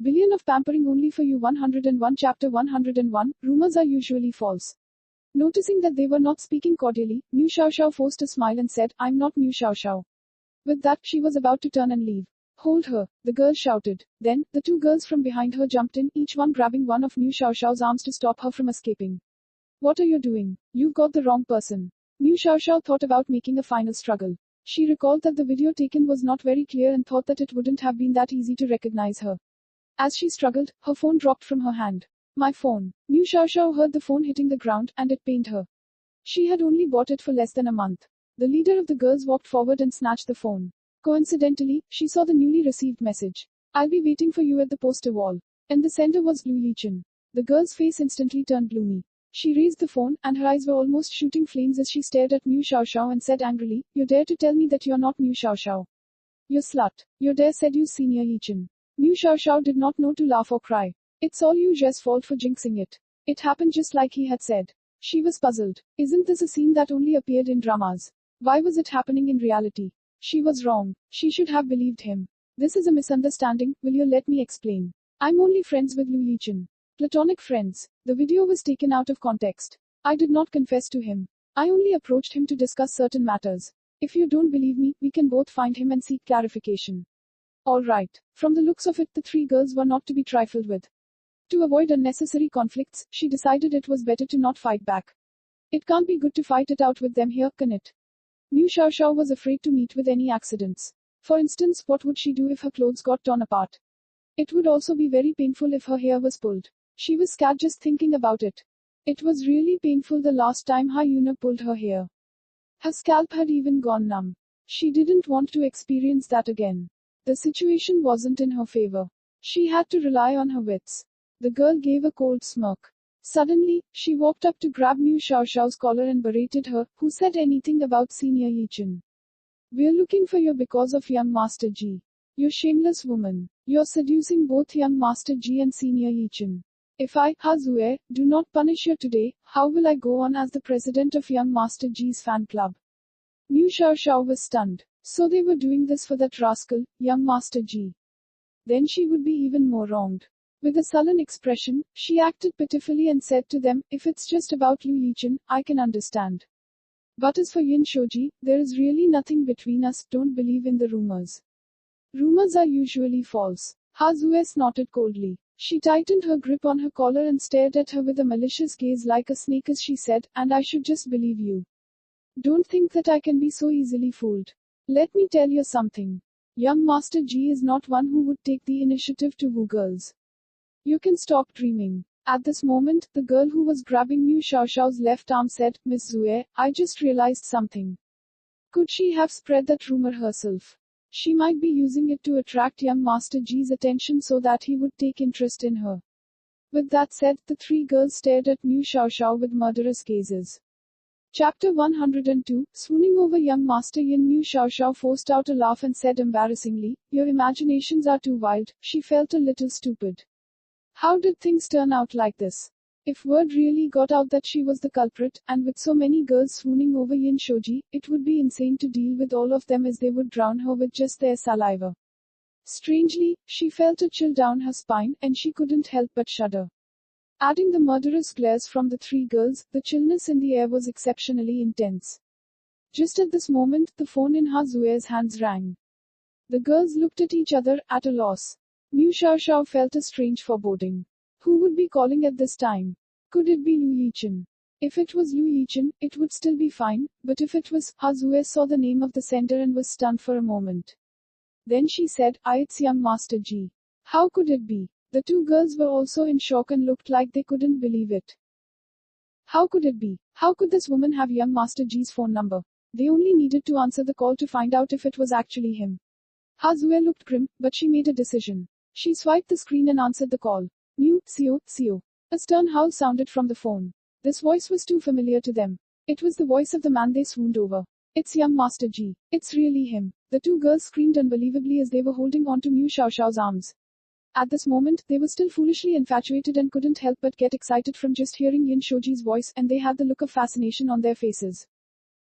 Billion of pampering only for you. 101 Chapter 101 Rumors are usually false. Noticing that they were not speaking cordially, Mu Xiaoxiao forced a smile and said, I'm not Mu Xiaoxiao. With that, she was about to turn and leave. Hold her, the girl shouted. Then, the two girls from behind her jumped in, each one grabbing one of Mu Xiaoxiao's arms to stop her from escaping. What are you doing? You've got the wrong person. Mu Xiaoxiao thought about making a final struggle. She recalled that the video taken was not very clear and thought that it wouldn't have been that easy to recognize her. As she struggled, her phone dropped from her hand. My phone. Mu Xiaoxiao heard the phone hitting the ground, and it pained her. She had only bought it for less than a month. The leader of the girls walked forward and snatched the phone. Coincidentally, she saw the newly received message. I'll be waiting for you at the poster wall. And the sender was Lu Yichen. The girl's face instantly turned gloomy. She raised the phone, and her eyes were almost shooting flames as she stared at Mu Xiaoxiao and said angrily, You dare to tell me that you're not Mu Xiaoxiao? You slut. You dare seduce Senior Yichen. Mu Xiaoxiao did not know to laugh or cry. It's all Yu Zhe's fault for jinxing it. It happened just like he had said. She was puzzled. Isn't this a scene that only appeared in dramas? Why was it happening in reality? She was wrong. She should have believed him. This is a misunderstanding, will you let me explain? I'm only friends with Lu Yichen. Platonic friends. The video was taken out of context. I did not confess to him. I only approached him to discuss certain matters. If you don't believe me, we can both find him and seek clarification. Alright. From the looks of it, the three girls were not to be trifled with. To avoid unnecessary conflicts, she decided it was better to not fight back. It can't be good to fight it out with them here, can it? Mu Xiaoxiao was afraid to meet with any accidents. For instance, what would she do if her clothes got torn apart? It would also be very painful if her hair was pulled. She was scared just thinking about it. It was really painful the last time Ha Yuna pulled her hair. Her scalp had even gone numb. She didn't want to experience that again. The situation wasn't in her favor. She had to rely on her wits. The girl gave a cold smirk. Suddenly, she walked up to grab Mu Xiaoxiao's collar and berated her, who said anything about Senior Yichen. We're looking for you because of young Master Ji. You shameless woman. You're seducing both young Master Ji and Senior Yichen. If I, Ha Zue, do not punish you today, how will I go on as the president of young Master Ji's fan club? Mu Xiaoxiao was stunned. So they were doing this for that rascal, young Master Ji. Then she would be even more wronged. With a sullen expression, she acted pitifully and said to them, if it's just about Lu Yichen, I can understand. But as for Yin Shoji, there is really nothing between us, don't believe in the rumors. Rumors are usually false. Ha Zue snorted coldly. She tightened her grip on her collar and stared at her with a malicious gaze like a snake as she said, and I should just believe you. Don't think that I can be so easily fooled. Let me tell you something. Young Master Ji is not one who would take the initiative to woo girls. You can stop dreaming. At this moment, the girl who was grabbing Mu Xiaoxiao's left arm said, Miss Zue, I just realized something. Could she have spread that rumor herself? She might be using it to attract young Master Ji's attention so that he would take interest in her. With that said, the three girls stared at Mu Xiaoxiao with murderous gazes. Chapter 102, Swooning over young Master Yin. Mu Xiaoxiao forced out a laugh and said embarrassingly, Your imaginations are too wild. She felt a little stupid. How did things turn out like this? If word really got out that she was the culprit, and with so many girls swooning over Yin Shoji, it would be insane to deal with all of them as they would drown her with just their saliva. Strangely, she felt a chill down her spine, and she couldn't help but shudder. Adding the murderous glares from the three girls, the chillness in the air was exceptionally intense. Just at this moment, the phone in Ha Zue's hands rang. The girls looked at each other, at a loss. Mu Xiaoxiao felt a strange foreboding. Who would be calling at this time? Could it be Lu Yichen? If it was Lu Yichen, it would still be fine, but if it was, Ha Zue saw the name of the sender and was stunned for a moment. Then she said, it's young Master Ji. How could it be? The two girls were also in shock and looked like they couldn't believe it. How could it be? How could this woman have young Master Ji's phone number? They only needed to answer the call to find out if it was actually him. Ha Zue looked grim, but she made a decision. She swiped the screen and answered the call. Mu, Xiao. A stern howl sounded from the phone. This voice was too familiar to them. It was the voice of the man they swooned over. It's young Master Ji. It's really him. The two girls screamed unbelievably as they were holding on to Mu Xiaoxiao's arms. At this moment, they were still foolishly infatuated and couldn't help but get excited from just hearing Yin Shoji's voice, and they had the look of fascination on their faces.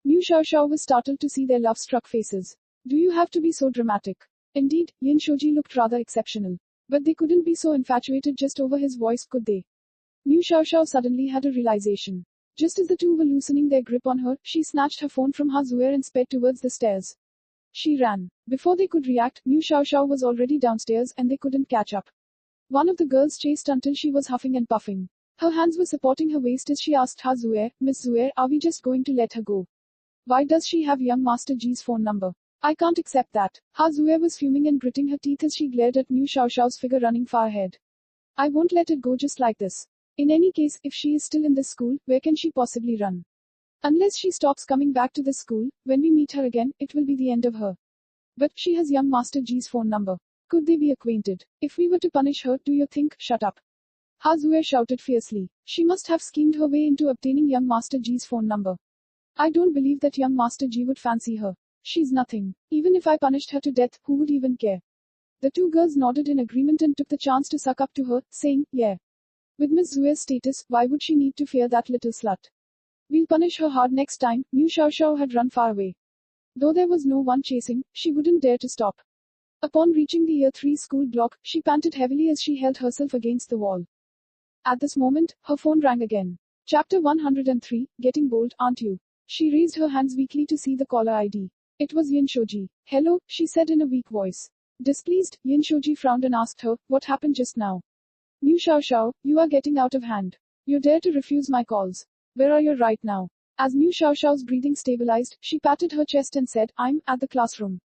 Mu Xiaoxiao was startled to see their love-struck faces. Do you have to be so dramatic? Indeed, Yin Shoji looked rather exceptional. But they couldn't be so infatuated just over his voice, could they? Liu Xiaoxiao suddenly had a realization. Just as the two were loosening their grip on her, she snatched her phone from Ha Zuer and sped towards the stairs. She ran. Before they could react, Liu Xiaoxiao was already downstairs and they couldn't catch up. One of the girls chased until she was huffing and puffing. Her hands were supporting her waist as she asked Ha Zuer, "Miss Zuer, are we just going to let her go? Why does she have young Master Ji's phone number? I can't accept that." Ha Zuer was fuming and gritting her teeth as she glared at Liu Xiaoxiao's figure running far ahead. "I won't let it go just like this. In any case, if she is still in this school, where can she possibly run? Unless she stops coming back to this school, when we meet her again, it will be the end of her. But she has young Master Ji's phone number. Could they be acquainted? If we were to punish her, do you think?" "Shut up!" Ha Zuer shouted fiercely. She must have schemed her way into obtaining young Master Ji's phone number. "I don't believe that young Master Ji would fancy her. She's nothing. Even if I punished her to death, who would even care?" The two girls nodded in agreement and took the chance to suck up to her, saying, "Yeah. With Miss Zuer's status, why would she need to fear that little slut? We'll punish her hard next time." Liu Xiaoxiao had run far away. Though there was no one chasing, she wouldn't dare to stop. Upon reaching the Year 3 school block, she panted heavily as she held herself against the wall. At this moment, her phone rang again. Chapter 103, Getting Bold, Aren't You? She raised her hands weakly to see the caller ID. It was Yin Shoji. "Hello," she said in a weak voice. Displeased, Yin Shoji frowned and asked her, "What happened just now?" "Liu Xiaoxiao, you are getting out of hand. You dare to refuse my calls. Where are you right now?" As Liu Xiaoxiao's breathing stabilized, she patted her chest and said, "I'm at the classroom.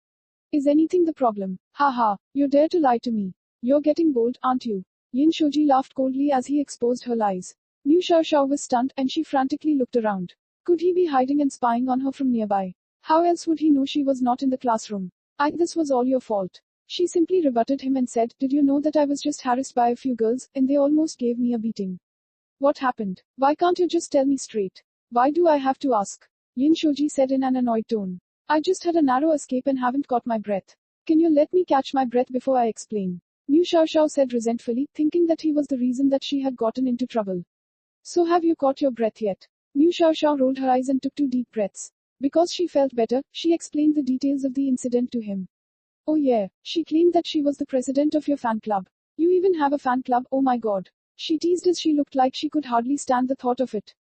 Is anything the problem? Ha ha, you dare to lie to me. You're getting bold, aren't you?" Yin Shoji laughed coldly as he exposed her lies. Liu Xiaoxiao was stunned and she frantically looked around. Could he be hiding and spying on her from nearby? How else would he know she was not in the classroom? This was all your fault." She simply rebutted him and said, "Did you know that I was just harassed by a few girls, and they almost gave me a beating? What happened? Why can't you just tell me straight? Why do I have to ask?" Yin Shoji said in an annoyed tone. "I just had a narrow escape and haven't caught my breath. Can you let me catch my breath before I explain?" Liu Xiaoxiao said resentfully, thinking that he was the reason that she had gotten into trouble. "So have you caught your breath yet?" Liu Xiaoxiao rolled her eyes and took 2 deep breaths. Because she felt better, she explained the details of the incident to him. "Oh yeah, she claimed that she was the president of your fan club. You even have a fan club, oh my god." She teased as she looked like she could hardly stand the thought of it.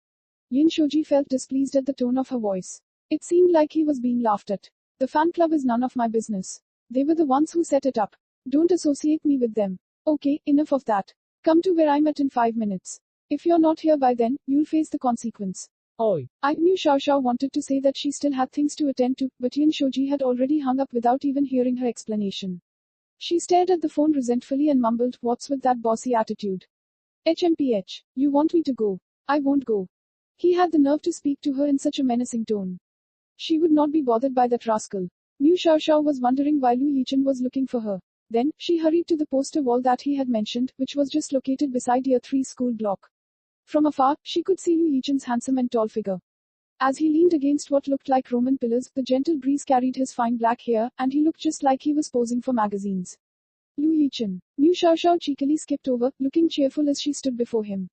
Yin Shoji felt displeased at the tone of her voice. It seemed like he was being laughed at. "The fan club is none of my business. They were the ones who set it up. Don't associate me with them. Okay, enough of that. Come to where I'm at in 5 minutes. If you're not here by then, you'll face the consequence." "Oi." I knew Xiaoxiao wanted to say that she still had things to attend to, but Yin Shoji had already hung up without even hearing her explanation. She stared at the phone resentfully and mumbled, "What's with that bossy attitude? HMPH. You want me to go? I won't go." He had the nerve to speak to her in such a menacing tone. She would not be bothered by that rascal. Liu Xiaoxiao was wondering why Lu Yichen was looking for her. Then, she hurried to the poster wall that he had mentioned, which was just located beside Year 3 school block. From afar, she could see Lu Yichen's handsome and tall figure. As he leaned against what looked like Roman pillars, the gentle breeze carried his fine black hair, and he looked just like he was posing for magazines. "Lu Yichen." Liu Xiaoxiao cheekily skipped over, looking cheerful as she stood before him.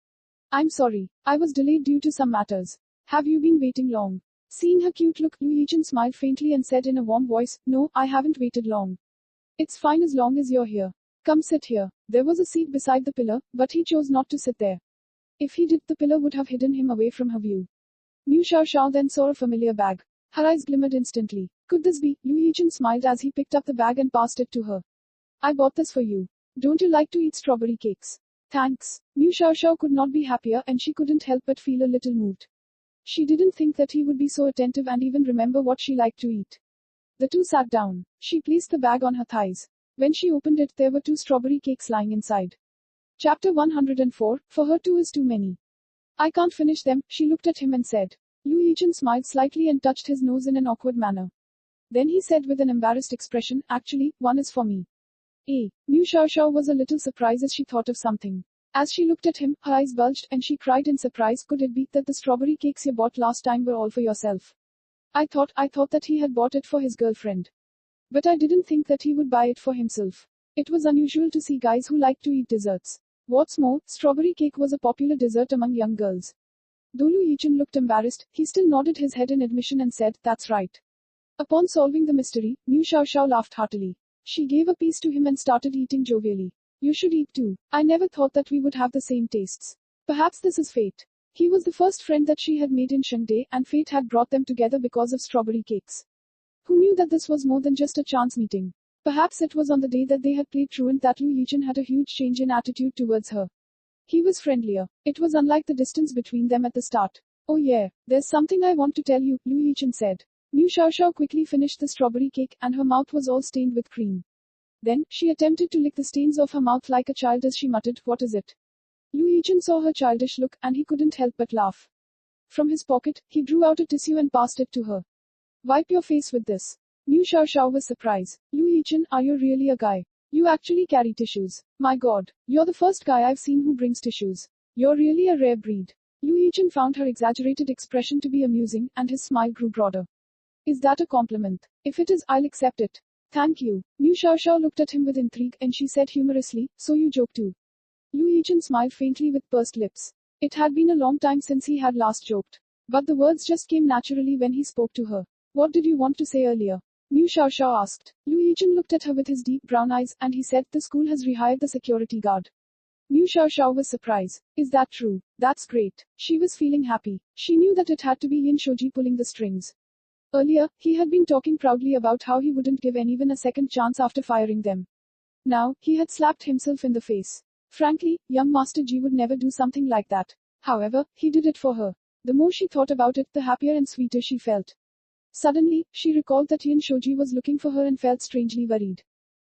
"I'm sorry. I was delayed due to some matters. Have you been waiting long?" Seeing her cute look, Lu Yichen smiled faintly and said in a warm voice, "No, I haven't waited long. It's fine as long as you're here. Come sit here." There was a seat beside the pillar, but he chose not to sit there. If he did, the pillar would have hidden him away from her view. Liu Xiaoxiao then saw a familiar bag. Her eyes glimmered instantly. Could this be? Lu Yichen smiled as he picked up the bag and passed it to her. "I bought this for you. Don't you like to eat strawberry cakes?" "Thanks." Liu Xiaoxiao could not be happier and she couldn't help but feel a little moved. She didn't think that he would be so attentive and even remember what she liked to eat. The two sat down. She placed the bag on her thighs. When she opened it, there were 2 strawberry cakes lying inside. Chapter 104, For Her 2 is Too Many. "I can't finish them," she looked at him and said. Lu Yichen smiled slightly and touched his nose in an awkward manner. Then he said with an embarrassed expression, "Actually, 1 is for me." Liu Xiaoxiao was a little surprised as she thought of something. As she looked at him, her eyes bulged and she cried in surprise, "Could it be that the strawberry cakes you bought last time were all for yourself? I thought that he had bought it for his girlfriend. But I didn't think that he would buy it for himself." It was unusual to see guys who liked to eat desserts. What's more, strawberry cake was a popular dessert among young girls. Though Lu Yichen looked embarrassed, he still nodded his head in admission and said, "That's right." Upon solving the mystery, Liu Xiaoxiao laughed heartily. She gave a piece to him and started eating jovially. You should eat too. I never thought that we would have the same tastes. Perhaps this is fate. He was the first friend that she had made in Shangde, and fate had brought them together because of strawberry cakes. Who knew that this was more than just a chance meeting? Perhaps it was on the day that they had played truant that Lu Yijin had a huge change in attitude towards her. He was friendlier. It was unlike the distance between them at the start. Oh yeah, there's something I want to tell you, Lu Yijin said. Liu Xiaoxiao quickly finished the strawberry cake and her mouth was all stained with cream. Then, she attempted to lick the stains off her mouth like a child as she muttered, "What is it?" Lu Yijin saw her childish look and he couldn't help but laugh. From his pocket, he drew out a tissue and passed it to her. "Wipe your face with this." Liu Xiaoxiao was surprised. "Lu Yijin, are you really a guy? You actually carry tissues. My god, you're the first guy I've seen who brings tissues. You're really a rare breed." Lu Yijin found her exaggerated expression to be amusing and his smile grew broader. "Is that a compliment? If it is, I'll accept it." "Thank you." Liu Xiaoxiao looked at him with intrigue and she said humorously, "So you joke too?" Lu Yijin smiled faintly with pursed lips. It had been a long time since he had last joked. But the words just came naturally when he spoke to her. "What did you want to say earlier?" Liu Xiaoxiao asked. Lu Yijin looked at her with his deep brown eyes and he said, "The school has rehired the security guard." Liu Xiaoxiao was surprised. "Is that true? That's great." She was feeling happy. She knew that it had to be Yin Shoji pulling the strings. Earlier, he had been talking proudly about how he wouldn't give anyone a second chance after firing them. Now, he had slapped himself in the face. Frankly, young Master Ji would never do something like that. However, he did it for her. The more she thought about it, the happier and sweeter she felt. Suddenly, she recalled that Yin Shoji was looking for her and felt strangely worried.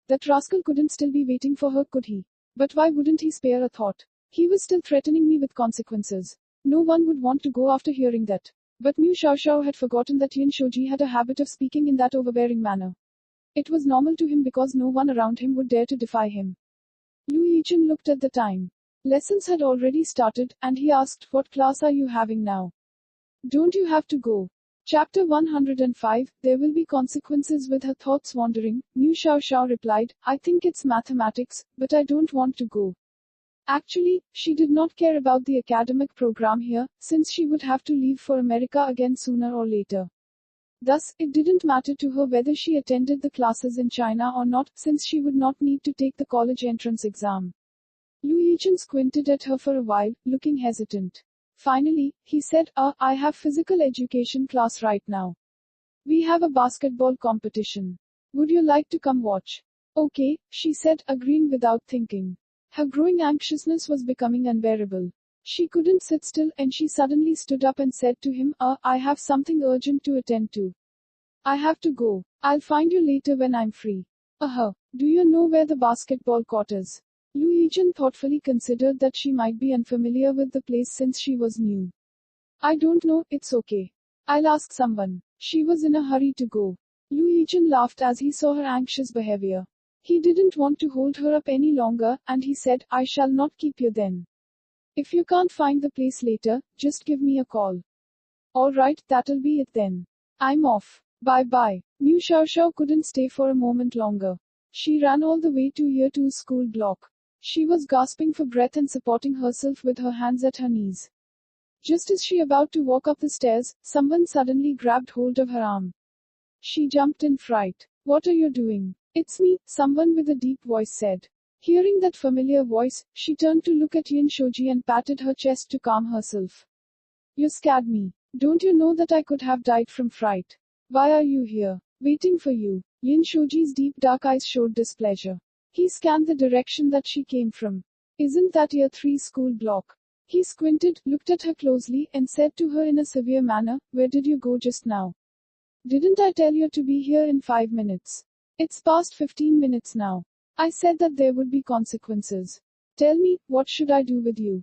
That rascal couldn't still be waiting for her, could he? But why wouldn't he spare a thought? He was still threatening me with consequences. No one would want to go after hearing that. But Liu Xiaoxiao had forgotten that Yin Shoji had a habit of speaking in that overbearing manner. It was normal to him because no one around him would dare to defy him. Lu Yijin looked at the time. Lessons had already started, and he asked, "What class are you having now? Don't you have to go?" Chapter 105, There Will Be Consequences. With her thoughts wandering, Liu Xiaoxiao replied, "I think it's mathematics, but I don't want to go." Actually, she did not care about the academic program here, since she would have to leave for America again sooner or later. Thus, it didn't matter to her whether she attended the classes in China or not, since she would not need to take the college entrance exam. Lu Yijin squinted at her for a while, looking hesitant. Finally, he said, I have physical education class right now. We have a basketball competition. Would you like to come watch?" "Okay," she said, agreeing without thinking. Her growing anxiousness was becoming unbearable. She couldn't sit still and she suddenly stood up and said to him, I have something urgent to attend to. I have to go. I'll find you later when I'm free." Do you know where the basketball court is?" Lu Yijin thoughtfully considered that she might be unfamiliar with the place since she was new. "I don't know, it's okay. I'll ask someone." She was in a hurry to go. Lu Yijin laughed as he saw her anxious behavior. He didn't want to hold her up any longer, and he said, "I shall not keep you then. If you can't find the place later, just give me a call." "Alright, that'll be it then. I'm off. Bye-bye." Liu Xiaoxiao couldn't stay for a moment longer. She ran all the way to Year 2's school block. She was gasping for breath and supporting herself with her hands at her knees. Just as she about to walk up the stairs, someone suddenly grabbed hold of her arm. She jumped in fright. "What are you doing?" "It's me," someone with a deep voice said. Hearing that familiar voice, she turned to look at Yin Shoji and patted her chest to calm herself. "You scared me. Don't you know that I could have died from fright? Why are you here?" "Waiting for you." Yin Shoji's deep dark eyes showed displeasure. He scanned the direction that she came from. "Isn't that Year 3 school block?" He squinted, looked at her closely, and said to her in a severe manner, "Where did you go just now? Didn't I tell you to be here in 5 minutes? It's past 15 minutes now. I said that there would be consequences. Tell me, what should I do with you?"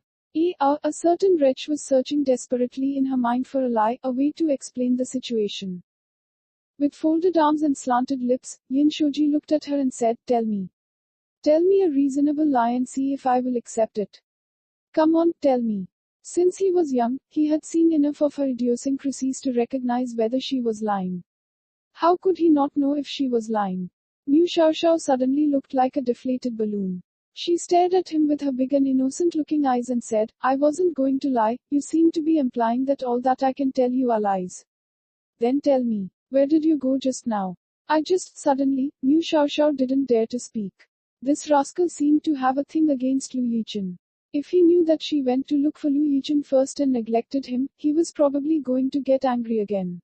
A certain wretch was searching desperately in her mind for a lie, a way to explain the situation. With folded arms and slanted lips, Yin Shoji looked at her and said, "Tell me. Tell me a reasonable lie and see if I will accept it. Come on, tell me." Since he was young, he had seen enough of her idiosyncrasies to recognize whether she was lying. How could he not know if she was lying? Liu Xiaoxiao suddenly looked like a deflated balloon. She stared at him with her big and innocent-looking eyes and said, "I wasn't going to lie, you seem to be implying that all that I can tell you are lies. Then tell me, where did you go just now?" Suddenly, Liu Xiaoxiao didn't dare to speak. This rascal seemed to have a thing against Lu Yichen. If he knew that she went to look for Lu Yichen first and neglected him, he was probably going to get angry again.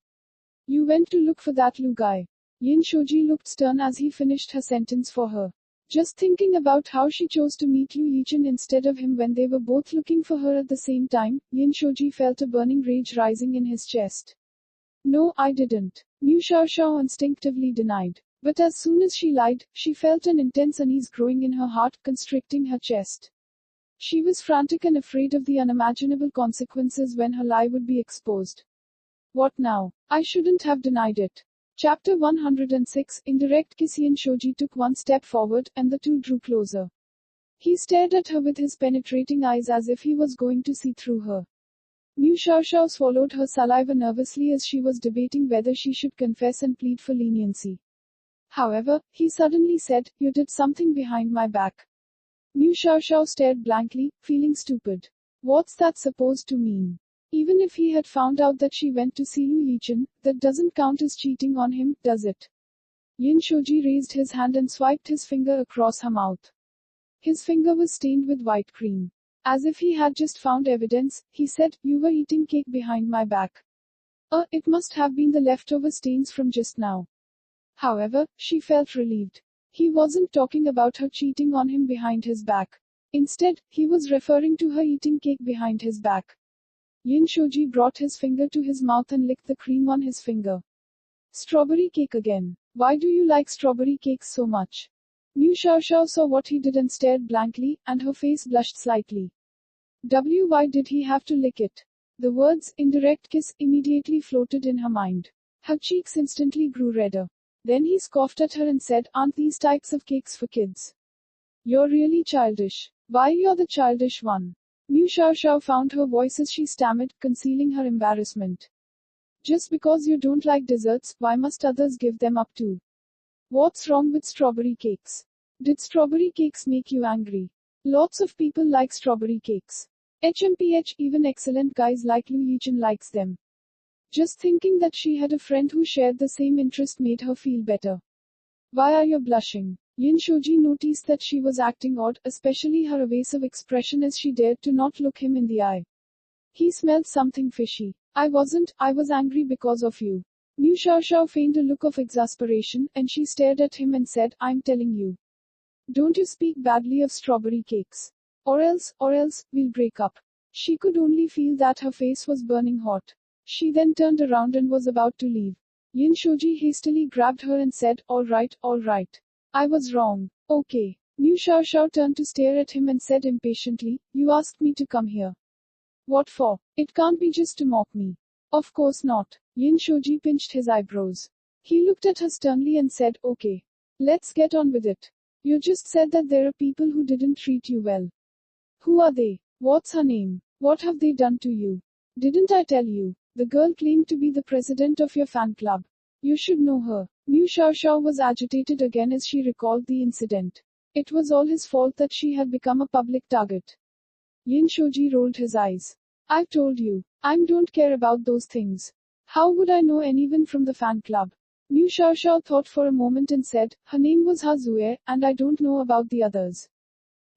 You went to look for that Lu guy. Yin Shoji looked stern as he finished her sentence for her. Just thinking about how she chose to meet Lu Yichen instead of him when they were both looking for her at the same time, Yin Shoji felt a burning rage rising in his chest. No, I didn't. Mu Xiaoxiao instinctively denied. But as soon as she lied, she felt an intense unease growing in her heart, constricting her chest. She was frantic and afraid of the unimaginable consequences when her lie would be exposed. What now? I shouldn't have denied it. Chapter 106 Indirect Kiss. Yin Shoji took one step forward, and the two drew closer. He stared at her with his penetrating eyes as if he was going to see through her. Mu Xiaoxiao swallowed her saliva nervously as she was debating whether she should confess and plead for leniency. However, he suddenly said, "You did something behind my back." Mu Xiaoxiao stared blankly, feeling stupid. What's that supposed to mean? Even if he had found out that she went to see Lu Yichen, that doesn't count as cheating on him, does it? Yin Shoji raised his hand and swiped his finger across her mouth. His finger was stained with white cream. As if he had just found evidence, he said, "You were eating cake behind my back." It must have been the leftover stains from just now. However, she felt relieved. He wasn't talking about her cheating on him behind his back. Instead, he was referring to her eating cake behind his back. Yin Shoji brought his finger to his mouth and licked the cream on his finger. Strawberry cake again. Why do you like strawberry cakes so much? Mu Xiaoxiao saw what he did and stared blankly, and her face blushed slightly. Why did he have to lick it? The words, indirect kiss, immediately floated in her mind. Her cheeks instantly grew redder. Then he scoffed at her and said, "Aren't these types of cakes for kids? You're really childish. Why, you're the childish one." Mu Xiaoxiao found her voice as she stammered, concealing her embarrassment. Just because you don't like desserts, why must others give them up too? What's wrong with strawberry cakes? Did strawberry cakes make you angry? Lots of people like strawberry cakes. HMPH, even excellent guys like Lu Yichen likes them. Just thinking that she had a friend who shared the same interest made her feel better. Why are you blushing? Yin Shoji noticed that she was acting odd, especially her evasive expression as she dared to not look him in the eye. He smelled something fishy. I was angry because of you. Mu Xiaoxiao feigned a look of exasperation, and she stared at him and said, "I'm telling you. Don't you speak badly of strawberry cakes. Or else, we'll break up." She could only feel that her face was burning hot. She then turned around and was about to leave. Yin Shoji hastily grabbed her and said, all right. I was wrong. Okay. Mu Xiaoxiao turned to stare at him and said impatiently, "You asked me to come here. What for? It can't be just to mock me." Of course not. Yin Shoji pinched his eyebrows. He looked at her sternly and said, "Okay. Let's get on with it. You just said that there are people who didn't treat you well. Who are they? What's her name? What have they done to you? Didn't I tell you? The girl claimed to be the president of your fan club. You should know her." Mu Xiaoxiao was agitated again as she recalled the incident. It was all his fault that she had become a public target. Yin Shoji rolled his eyes. "I've told you. I don't care about those things. How would I know anyone from the fan club?" Mu Xiaoxiao thought for a moment and said, "Her name was Ha Zuer, and I don't know about the others."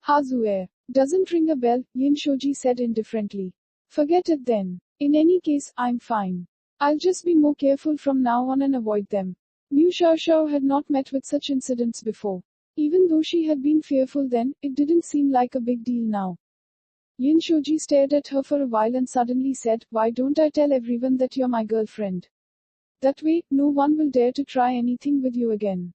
"Ha Zuer. Doesn't ring a bell," Yin Shoji said indifferently. "Forget it then. In any case, I'm fine. I'll just be more careful from now on and avoid them." Mu Xiaoxiao had not met with such incidents before. Even though she had been fearful then, it didn't seem like a big deal now. Yin Shoji stared at her for a while and suddenly said, "Why don't I tell everyone that you're my girlfriend? That way, no one will dare to try anything with you again."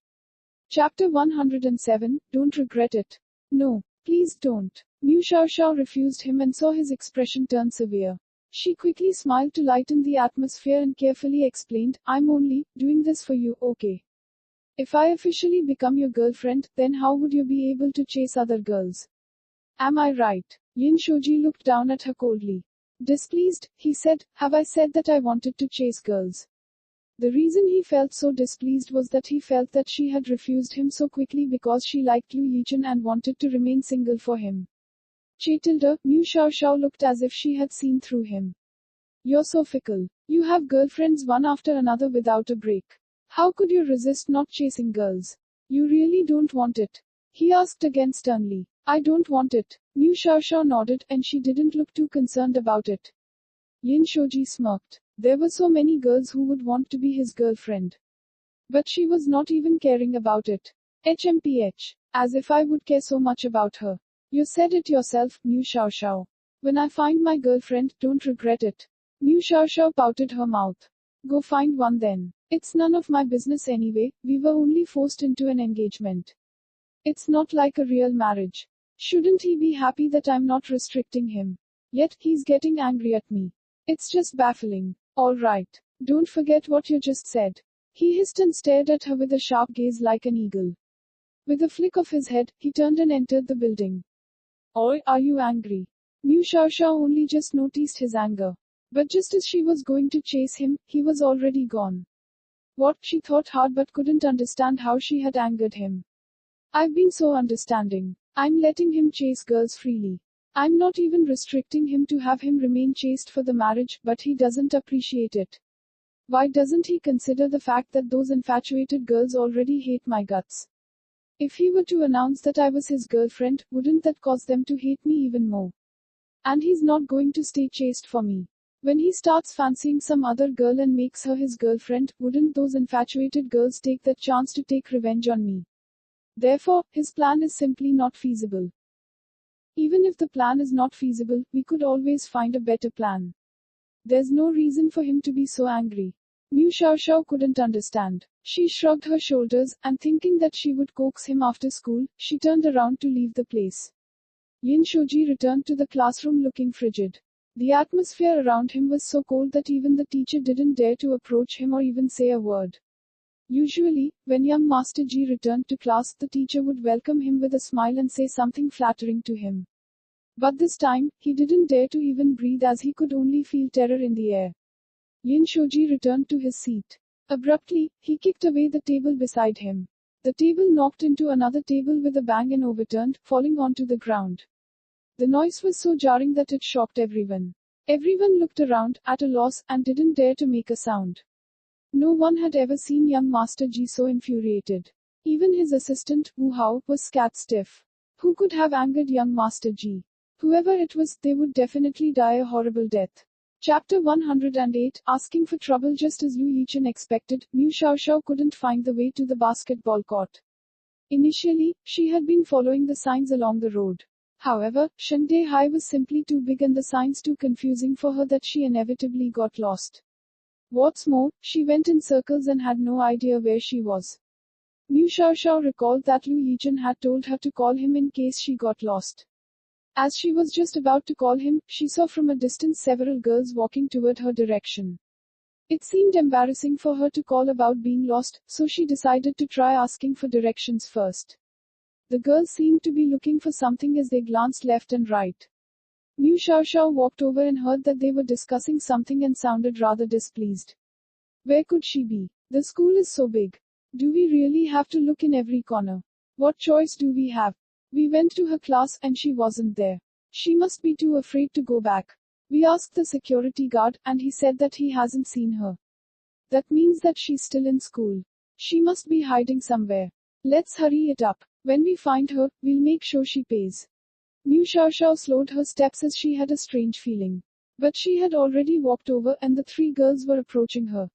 Chapter 107, Don't regret it. "No, please don't." Mu Xiaoxiao refused him and saw his expression turn severe. She quickly smiled to lighten the atmosphere and carefully explained, "I'm only doing this for you, okay? If I officially become your girlfriend, then how would you be able to chase other girls? Am I right?" Yin Shoji looked down at her coldly. Displeased, he said, "Have I said that I wanted to chase girls?" The reason he felt so displeased was that he felt that she had refused him so quickly because she liked Lu Yichen and wanted to remain single for him. Chetilda, Mu Xiaoxiao looked as if she had seen through him. "You're so fickle. You have girlfriends one after another without a break. How could you resist not chasing girls? You really don't want it." He asked again sternly. I don't want it. Mu Xiaoxiao nodded, and she didn't look too concerned about it. Lin Shoji smirked. There were so many girls who would want to be his girlfriend. But she was not even caring about it. HMPH. As if I would care so much about her. You said it yourself, Mu Xiaoxiao. When I find my girlfriend, don't regret it. Mu Xiaoxiao pouted her mouth. Go find one then. It's none of my business anyway, we were only forced into an engagement. It's not like a real marriage. Shouldn't he be happy that I'm not restricting him? Yet, he's getting angry at me. It's just baffling. Alright. Don't forget what you just said. He hissed and stared at her with a sharp gaze like an eagle. With a flick of his head, he turned and entered the building. Oi, are you angry? Mu Xiaoxiao only just noticed his anger. But just as she was going to chase him, he was already gone. What, she thought hard but couldn't understand how she had angered him. I've been so understanding. I'm letting him chase girls freely. I'm not even restricting him to have him remain chaste for the marriage, but he doesn't appreciate it. Why doesn't he consider the fact that those infatuated girls already hate my guts? If he were to announce that I was his girlfriend, wouldn't that cause them to hate me even more? And he's not going to stay chaste for me. When he starts fancying some other girl and makes her his girlfriend, wouldn't those infatuated girls take that chance to take revenge on me? Therefore, his plan is simply not feasible. Even if the plan is not feasible, we could always find a better plan. There's no reason for him to be so angry. Mu Xiaoxiao couldn't understand. She shrugged her shoulders, and thinking that she would coax him after school, she turned around to leave the place. Lin Shoji returned to the classroom looking frigid. The atmosphere around him was so cold that even the teacher didn't dare to approach him or even say a word. Usually, when young Master Ji returned to class, the teacher would welcome him with a smile and say something flattering to him. But this time, he didn't dare to even breathe as he could only feel terror in the air. Lin Shoji returned to his seat. Abruptly, he kicked away the table beside him. The table knocked into another table with a bang and overturned, falling onto the ground. The noise was so jarring that it shocked everyone. Everyone looked around, at a loss, and didn't dare to make a sound. No one had ever seen young Master Ji so infuriated. Even his assistant, Wu Hao, was scat stiff. Who could have angered young Master Ji? Whoever it was, they would definitely die a horrible death. Chapter 108, Asking for trouble. Just as Lu Yichen expected, Mu Xiaoxiao couldn't find the way to the basketball court. Initially, she had been following the signs along the road. However, Shengde High was simply too big and the signs too confusing for her that she inevitably got lost. What's more, she went in circles and had no idea where she was. Mu Xiaoxiao recalled that Lu Yichen had told her to call him in case she got lost. As she was just about to call him, she saw from a distance several girls walking toward her direction. It seemed embarrassing for her to call about being lost, so she decided to try asking for directions first. The girls seemed to be looking for something as they glanced left and right. Mu Xiaoxiao walked over and heard that they were discussing something and sounded rather displeased. Where could she be? The school is so big. Do we really have to look in every corner? What choice do we have? We went to her class and she wasn't there. She must be too afraid to go back. We asked the security guard and he said that he hasn't seen her. That means that she's still in school. She must be hiding somewhere. Let's hurry it up. When we find her, we'll make sure she pays. Mu Xiaoxiao slowed her steps as she had a strange feeling. But she had already walked over and the three girls were approaching her.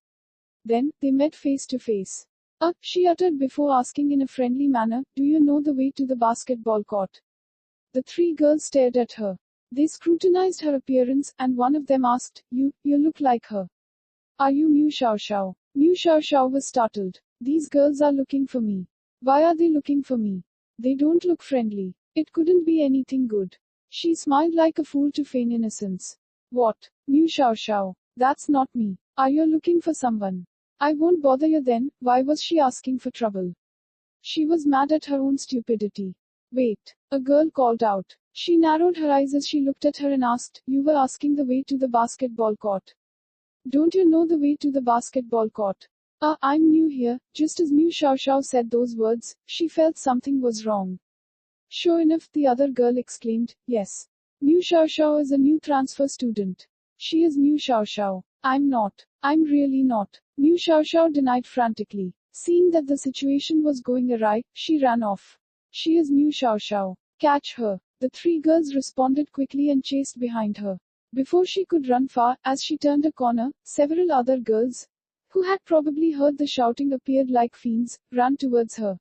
Then, they met face to face. She uttered before asking in a friendly manner, do you know the way to the basketball court? The three girls stared at her. They scrutinized her appearance, and one of them asked, you look like her. Are you Mu Xiaoxiao? Mu Xiaoxiao was startled. These girls are looking for me. Why are they looking for me? They don't look friendly. It couldn't be anything good. She smiled like a fool to feign innocence. What? Mu Xiaoxiao. That's not me. Are you looking for someone? I won't bother you then. Why was she asking for trouble? She was mad at her own stupidity. Wait. A girl called out. She narrowed her eyes as she looked at her and asked, you were asking the way to the basketball court. Don't you know the way to the basketball court? I'm new here. Just as Mu Xiaoxiao said those words, she felt something was wrong. Sure enough, the other girl exclaimed, yes. Mu Xiaoxiao is a new transfer student. She is Mu Xiaoxiao. I'm not. I'm really not. Mu Xiaoxiao denied frantically. Seeing that the situation was going awry, she ran off. She is Mu Xiaoxiao. Catch her. The three girls responded quickly and chased behind her. Before she could run far, as she turned a corner, several other girls, who had probably heard the shouting appeared like fiends, ran towards her.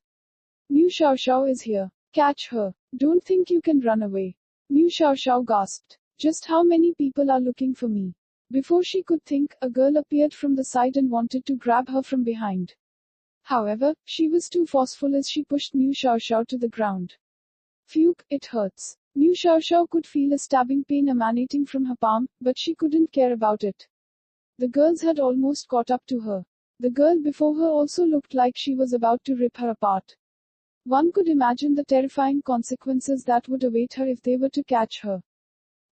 Mu Xiaoxiao is here. Catch her. Don't think you can run away. Mu Xiaoxiao gasped. Just how many people are looking for me? Before she could think, a girl appeared from the side and wanted to grab her from behind. However, she was too forceful as she pushed Mu Xiaoxiao to the ground. Phew, it hurts. Mu Xiaoxiao could feel a stabbing pain emanating from her palm, but she couldn't care about it. The girls had almost caught up to her. The girl before her also looked like she was about to rip her apart. One could imagine the terrifying consequences that would await her if they were to catch her.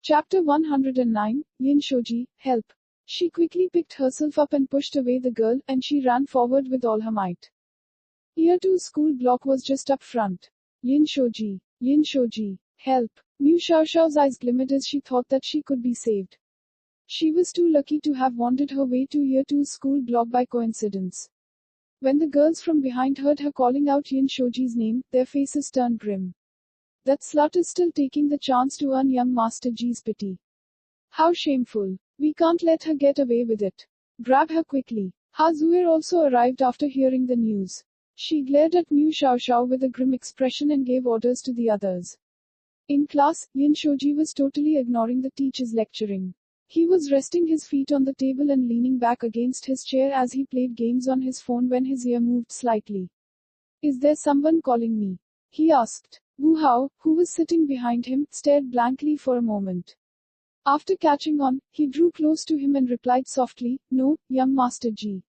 Chapter 109, Yin Shoji, help. She quickly picked herself up and pushed away the girl, and she ran forward with all her might. Year 2 school block was just up front. Yin Shoji, help. Mu Xiaoxiao's eyes glimmered as she thought that she could be saved. She was too lucky to have wandered her way to Year 2 school block by coincidence. When the girls from behind heard her calling out Yin Shoji's name, their faces turned grim. That slut is still taking the chance to earn young Master G's pity. How shameful. We can't let her get away with it. Grab her quickly. Ha Zuer also arrived after hearing the news. She glared at Mu Xiaoxiao with a grim expression and gave orders to the others. In class, Yin Shoji was totally ignoring the teacher's lecturing. He was resting his feet on the table and leaning back against his chair as he played games on his phone when his ear moved slightly. Is there someone calling me? He asked. Wu Hao, who was sitting behind him, stared blankly for a moment. After catching on, he drew close to him and replied softly, No, young Master G.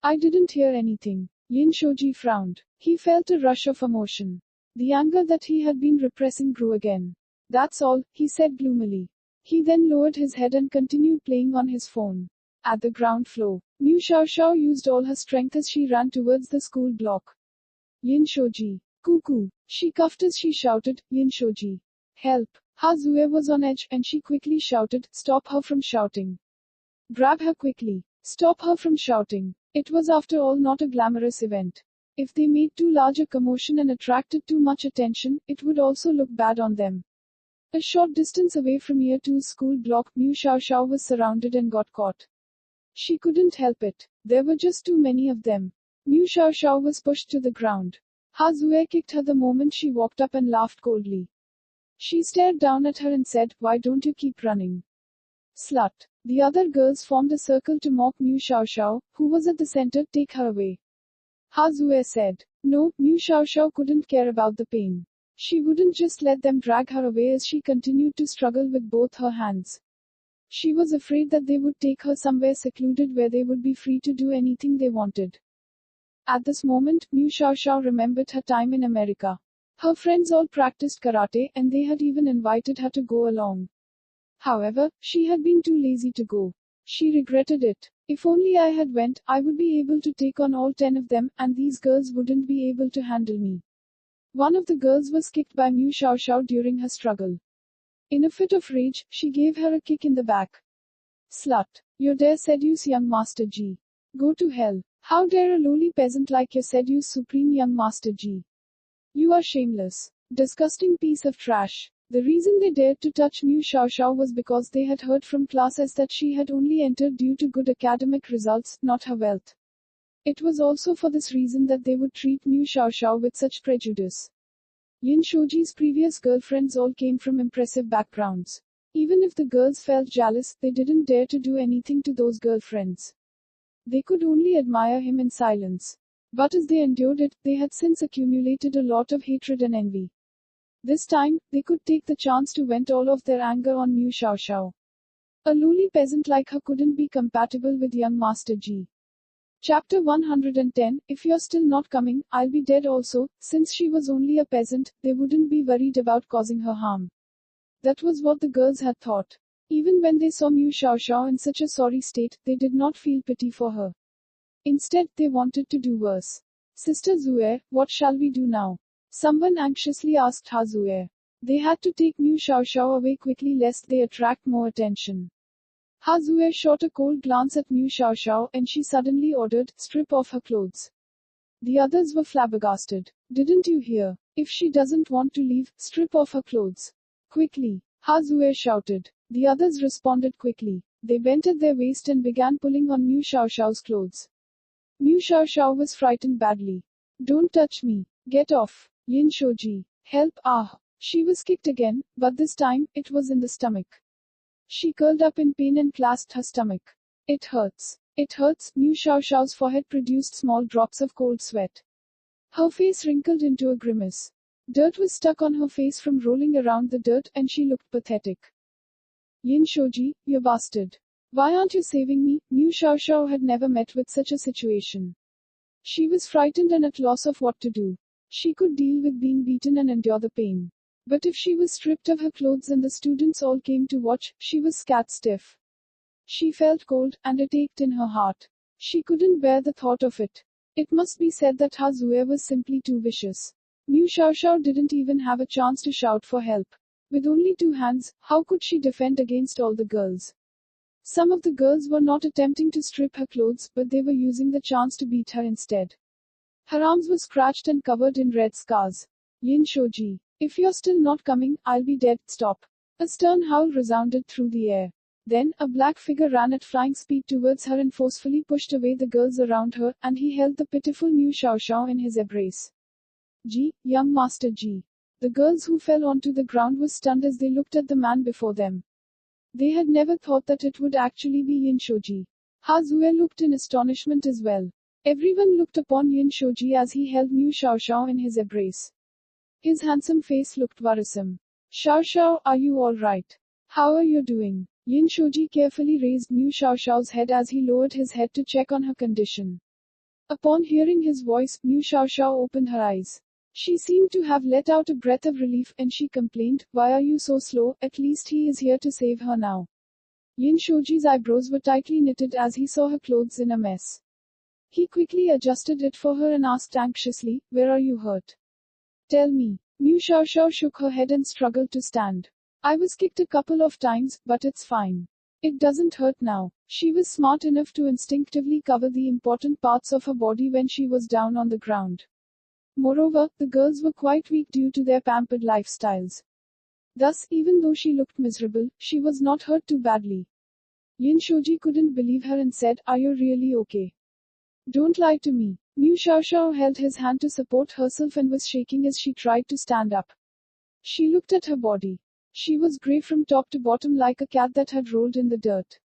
I didn't hear anything. Yin Shoji frowned. He felt a rush of emotion. The anger that he had been repressing grew again. That's all, he said gloomily. He then lowered his head and continued playing on his phone. At the ground floor, Mu Xiaoxiao used all her strength as she ran towards the school block. Yin Shoji. Cuckoo. She coughed as she shouted, Yin Shoji. Help. Ha Zuer was on edge, and she quickly shouted, Stop her from shouting. Grab her quickly. Stop her from shouting. It was after all not a glamorous event. If they made too large a commotion and attracted too much attention, it would also look bad on them. A short distance away from Year 2's school block, Mu Xiaoxiao was surrounded and got caught. She couldn't help it. There were just too many of them. Mu Xiaoxiao was pushed to the ground. Ha Zuer kicked her the moment she walked up and laughed coldly. She stared down at her and said, Why don't you keep running? Slut. The other girls formed a circle to mock Mu Xiaoxiao, who was at the center. Take her away. Ha Zuer said. No, Mu Xiaoxiao couldn't care about the pain. She wouldn't just let them drag her away as she continued to struggle with both her hands. She was afraid that they would take her somewhere secluded where they would be free to do anything they wanted. At this moment, Mu Xiaoxiao remembered her time in America. Her friends all practiced karate, and they had even invited her to go along. However, she had been too lazy to go. She regretted it. If only I had went, I would be able to take on all 10 of them, and these girls wouldn't be able to handle me. One of the girls was kicked by Mu Xiaoxiao during her struggle. In a fit of rage, she gave her a kick in the back. Slut. You dare seduce young Master G. Go to hell. How dare a lowly peasant like you seduce Supreme Young Master G. You are shameless. Disgusting piece of trash. The reason they dared to touch Mu Xiaoxiao was because they had heard from classes that she had only entered due to good academic results, not her wealth. It was also for this reason that they would treat Mu Xiaoxiao with such prejudice. Yin Shoji's previous girlfriends all came from impressive backgrounds. Even if the girls felt jealous, they didn't dare to do anything to those girlfriends. They could only admire him in silence. But as they endured it, they had since accumulated a lot of hatred and envy. This time, they could take the chance to vent all of their anger on Mu Xiaoxiao. A lowly peasant like her couldn't be compatible with young Master G. Chapter 110, If you're still not coming, I'll be dead also. Since she was only a peasant, they wouldn't be worried about causing her harm. That was what the girls had thought. Even when they saw Mu Xiaoxiao in such a sorry state, they did not feel pity for her. Instead, they wanted to do worse. Sister Zuer, what shall we do now? Someone anxiously asked Ha Zuer. They had to take Mu Xiaoxiao away quickly lest they attract more attention. Ha Zuer shot a cold glance at Mu Xiaoxiao, and she suddenly ordered, Strip off her clothes. The others were flabbergasted. Didn't you hear? If she doesn't want to leave, strip off her clothes. Quickly. Ha Zuer shouted. The others responded quickly. They bent at their waist and began pulling on Mu Xiaoxiao's clothes. Mu Xiaoxiao was frightened badly. Don't touch me. Get off. Yin Shoji. Help. Ah. She was kicked again, but this time, it was in the stomach. She curled up in pain and clasped her stomach. It hurts. It hurts. Mu Xiaoxiao's forehead produced small drops of cold sweat. Her face wrinkled into a grimace. Dirt was stuck on her face from rolling around the dirt, and she looked pathetic. Yin Shoji, you bastard. Why aren't you saving me? Mu Xiaoxiao had never met with such a situation. She was frightened and at loss of what to do. She could deal with being beaten and endure the pain. But if she was stripped of her clothes and the students all came to watch, she was scat stiff. She felt cold, and it ached in her heart. She couldn't bear the thought of it. It must be said that Ha Zuer was simply too vicious. Mu Xiaoxiao didn't even have a chance to shout for help. With only 2 hands, how could she defend against all the girls? Some of the girls were not attempting to strip her clothes, but they were using the chance to beat her instead. Her arms were scratched and covered in red scars. Yin Shoji. If you're still not coming, I'll be dead. Stop. A stern howl resounded through the air. Then, a black figure ran at flying speed towards her and forcefully pushed away the girls around her, and he held the pitiful Mu Xiaoxiao in his embrace. Ji, young master Ji. The girls who fell onto the ground were stunned as they looked at the man before them. They had never thought that it would actually be Yin Shoji. Ha Zuer looked in astonishment as well. Everyone looked upon Yin Shoji as he held Mu Xiaoxiao in his embrace. His handsome face looked worrisome. Xiaoxiao, are you all right? How are you doing? Yin Shoji carefully raised Mu Xiaoxiao's head as he lowered his head to check on her condition. Upon hearing his voice, Mu Xiaoxiao opened her eyes. She seemed to have let out a breath of relief, and she complained, why are you so slow? At least he is here to save her now. Yin Shoji's eyebrows were tightly knitted as he saw her clothes in a mess. He quickly adjusted it for her and asked anxiously, where are you hurt? Tell me. Mu Xiaoxiao shook her head and struggled to stand. I was kicked a couple of times, but it's fine. It doesn't hurt now. She was smart enough to instinctively cover the important parts of her body when she was down on the ground. Moreover, the girls were quite weak due to their pampered lifestyles. Thus, even though she looked miserable, she was not hurt too badly. Yin Shoji couldn't believe her and said, are you really okay? Don't lie to me. Mu Xiaoxiao held his hand to support herself and was shaking as she tried to stand up. She looked at her body. She was grey from top to bottom like a cat that had rolled in the dirt.